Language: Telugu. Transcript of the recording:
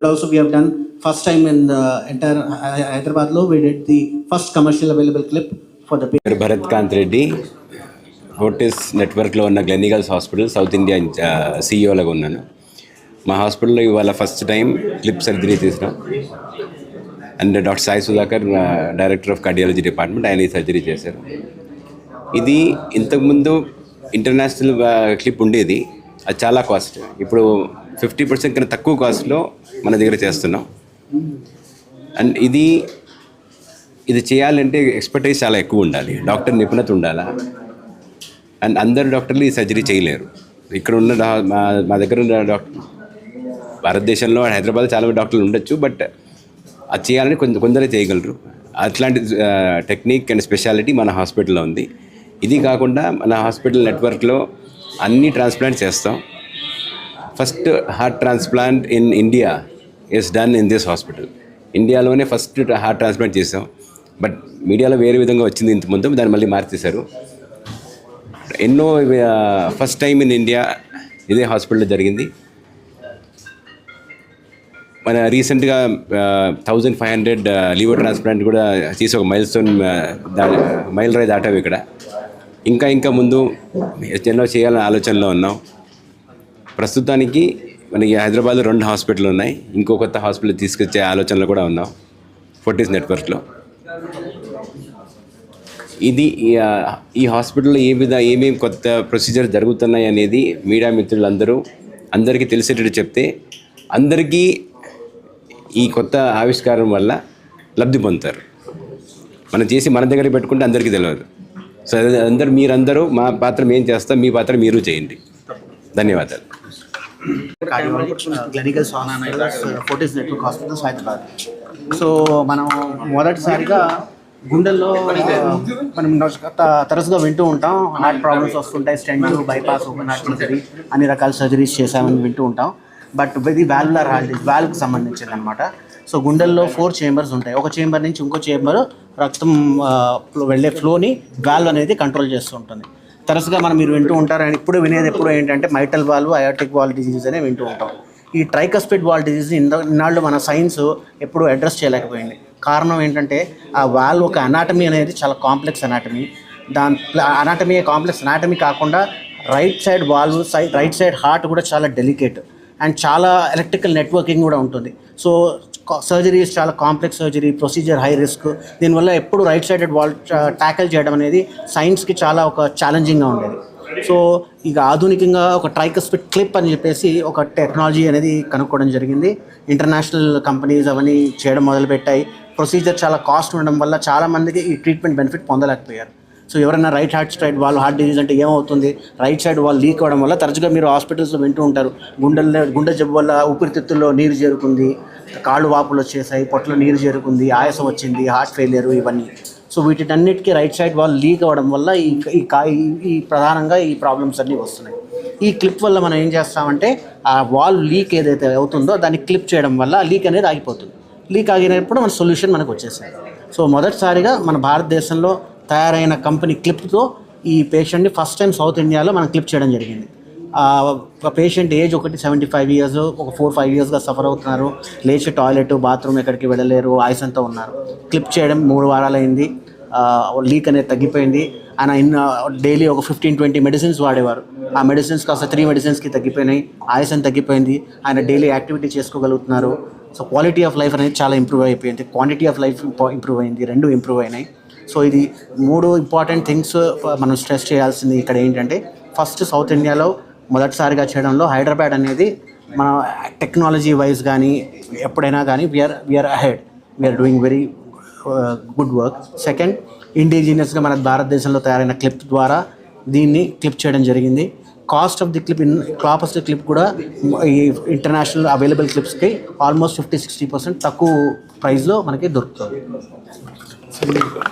Also, we have done first time in the entire Hyderabad lo, we did the first commercial available clip for the patient. Bharat Kant Reddy, Fortis నెట్వర్క్లో ఉన్న గ్లెనిగల్స్ హాస్పిటల్ సౌత్ ఇండియా సీఈఓలాగా ఉన్నాను. మా హాస్పిటల్లో ఇవాళ ఫస్ట్ టైం క్లిప్ సర్జరీ తీసినాం. And doctor Sai Sudhakar, director of cardiology department, ఆయన ఈ సర్జరీ చేశారు. ఇది ఇంతకుముందు ఇంటర్నేషనల్ క్లిప్ ఉండేది, అది చాలా కాస్ట్. ఇప్పుడు 50% కన్నా తక్కువ కాస్ట్లో మన దగ్గర చేస్తున్నాం. అండ్ ఇది చేయాలంటే ఎక్స్పర్టైజ్ చాలా ఎక్కువ ఉండాలి, డాక్టర్ నిపుణత ఉండాలా. అండ్ అందరు డాక్టర్లు ఈ సర్జరీ చేయలేరు. ఇక్కడ ఉన్న మా దగ్గర ఉన్న డాక్టర్, భారతదేశంలో హైదరాబాద్ చాలా డాక్టర్లు ఉండొచ్చు, బట్ అది చేయాలని కొందరే చేయగలరు. అట్లాంటి టెక్నిక్ అండ్ స్పెషాలిటీ మన హాస్పిటల్లో ఉంది. ఇది కాకుండా మన హాస్పిటల్ నెట్వర్క్లో అన్ని ట్రాన్స్ప్లాంట్ చేస్తాం. First heart transplant in India is done in this hospital. ఇండియాలోనే ఫస్ట్ హార్ట్ ట్రాన్స్ప్లాంట్ చేసాం. బట్ మీడియాలో వేరే విధంగా వచ్చింది ఇంతకుముందు, దాన్ని మళ్ళీ మార్చేశారు. ఎన్నో ఫస్ట్ టైం ఇన్ ఇండియా ఇదే హాస్పిటల్లో జరిగింది. మన రీసెంట్గా 1500 లివర్ ట్రాన్స్ప్లాంట్ కూడా చేసి ఒక మైల్ రాయి దాటావు. ఇక్కడ ఇంకా ముందు ఎన్నో చేయాలని ఆలోచనలో ఉన్నాం. ప్రస్తుతానికి మనకి హైదరాబాద్లో 2 హాస్పిటల్ ఉన్నాయి. ఇంకో కొత్త హాస్పిటల్ తీసుకొచ్చే ఆలోచనలో కూడా ఉన్నాం ఫోర్టిస్ నెట్వర్క్లో. ఇది ఈ హాస్పిటల్లో ఏమేమి కొత్త ప్రొసీజర్ జరుగుతున్నాయి అనేది మీడియా అందరికీ తెలిసేటట్టు చెప్తే అందరికీ ఈ కొత్త ఆవిష్కారం వల్ల లబ్ధి పొందుతారు. మనం చేసి మన దగ్గర పెట్టుకుంటే అందరికీ తెలియదు. సో మీరందరూ మా పాత్ర మేము చేస్తాం, మీ పాత్ర మీరు చేయండి. ధన్యవాదాలు. Gleneagles Fortis network hospitals Hyderabad. So మనం మొదటిసారిగా గుండెల్లో మనం తరచుగా వింటూ ఉంటాం, హార్ట్ ప్రాబ్లమ్స్ వస్తుంటాయి, stent, bypass, open heart surgery, అన్ని రకాల సర్జరీస్ చేశామని వింటూ ఉంటాం. బట్ ఇది వాల్వులర్ హార్ట్ డిసీజ్, వాల్వ్కి సంబంధించింది అనమాట. సో గుండెల్లో 4 చేంబర్స్ ఉంటాయి. ఒక చేంబర్ నుంచి ఇంకో చేంబర్ రక్తం వెళ్ళే ఫ్లోని వాల్వ్ అనేది కంట్రోల్ చేస్తూ ఉంటుంది. తరచుగా మీరు వింటూ ఉంటారు, అండ్ ఇప్పుడు వినేది ఎప్పుడు ఏంటంటే మైటల్ వాల్వ్, అయాటిక్ వాల్వ్ డిజీజ్ అనే వింటూ ఉంటాం. ఈ ట్రైకస్పిడ్ వాల్వ్ డిజీజ్ ఇన్నాళ్ళు మన సైన్స్ ఎప్పుడు అడ్రస్ చేయలేకపోయింది. కారణం ఏంటంటే ఆ వాల్వ్ ఒక అనాటమీ అనేది చాలా complex anatomy. Anatomy complex anatomy కాకుండా right side valve, right side heart కూడా చాలా డెలికేట్ అండ్ చాలా ఎలక్ట్రికల్ నెట్వర్కింగ్ కూడా ఉంటుంది. సో సర్జరీస్ చాలా complex surgery, procedure high risk. దీనివల్ల ఎప్పుడు రైట్ సైడెడ్ వాల్వ్ ట్యాకిల్ చేయడం అనేది సైన్స్కి చాలా ఒక ఛాలెంజింగ్గా ఉండేది. సో ఇక ఆధునికంగా ఒక ట్రైకస్పిడ్ క్లిప్ అని చెప్పేసి ఒక టెక్నాలజీ అనేది కనుక్కోవడం జరిగింది. ఇంటర్నేషనల్ కంపెనీస్ అవన్నీ చేయడం మొదలుపెట్టాయి. ప్రొసీజర్ చాలా కాస్ట్ ఉండడం వల్ల చాలామందికి ఈ ట్రీట్మెంట్ బెనిఫిట్ పొందలేకపోయారు. సో ఎవరైనా రైట్ సైడ్ హార్ట్ డిజీజ్ అంటే ఏమవుతుంది, రైట్ సైడ్ వాల్ లీక్ అవ్వడం వల్ల తరచుగా మీరు హాస్పిటల్స్లో వింటూ ఉంటారు, గుండె జబ్బు వల్ల ఊపిరితిత్తుల్లో నీరు చేరుకుంది, కాళ్ళు వాపులు వచ్చేసాయి, పొట్టలో నీరు చేరుకుంది, ఆయాసం వచ్చింది, హార్ట్ ఫెయిలియర్, ఇవన్నీ. సో వీటన్నిటికీ రైట్ సైడ్ వాల్ లీక్ అవ్వడం వల్ల ఈ ప్రధానంగా ఈ ప్రాబ్లమ్స్ అన్నీ వస్తున్నాయి. ఈ క్లిప్ వల్ల మనం ఏం చేస్తామంటే ఆ వాల్ లీక్ ఏదైతే అవుతుందో దాన్ని క్లిప్ చేయడం వల్ల లీక్ అనేది ఆగిపోతుంది. లీక్ ఆగినప్పుడు మన సొల్యూషన్ మనకు వచ్చేసింది. సో మొదటిసారిగా మన భారతదేశంలో తయారైన కంపెనీ క్లిప్తో ఈ పేషెంట్ని ఫస్ట్ టైం సౌత్ ఇండియాలో మనం క్లిప్ చేయడం జరిగింది. ఒక పేషెంట్ ఏజ్ 75 years, ఒక 4-5 yearsగా సఫర్ అవుతున్నారు, లేచి టాయిలెట్, బాత్రూమ్ ఎక్కడికి వెళ్ళలేరు, ఆయాసంతో ఉన్నారు. క్లిప్ చేయడం 3 వారాలైంది. లీక్ అనేది తగ్గిపోయింది. ఆయన డైలీ ఒక 15-20 మెడిసిన్స్ వాడేవారు. ఆ మెడిసిన్స్ కాస్త 3 మెడిసిన్స్కి తగ్గిపోయినాయి, ఆయాసం తగ్గిపోయింది, ఆయన డైలీ యాక్టివిటీ చేసుకోగలుగుతున్నారు. సో క్వాలిటీ ఆఫ్ లైఫ్ అనేది చాలా ఇంప్రూవ్ అయిపోయింది, క్వాంటిటీ ఆఫ్ లైఫ్ ఇంప్రూవ్ అయింది, 2 ఇంప్రూవ్ అయినాయి. సో ఇది 3 ఇంపార్టెంట్ థింగ్స్ మనం స్ట్రెస్ చేయాల్సింది ఇక్కడ ఏంటంటే, ఫస్ట్ సౌత్ ఇండియాలో మొదటిసారిగా చేయడంలో హైదరాబాద్ అనేది మన టెక్నాలజీ వైజ్ కానీ ఎప్పుడైనా కానీ we are ahead, we are doing very good work. Second, ఇండిజినియస్గా మన భారతదేశంలో తయారైన క్లిప్ ద్వారా దీన్ని క్లిప్ చేయడం జరిగింది. కాస్ట్ ఆఫ్ ది క్లిప్ కూడా ఈ ఇంటర్నేషనల్ అవైలబుల్ క్లిప్స్కి ఆల్మోస్ట్ 50-60% తక్కువ ప్రైస్లో మనకి దొరుకుతుంది.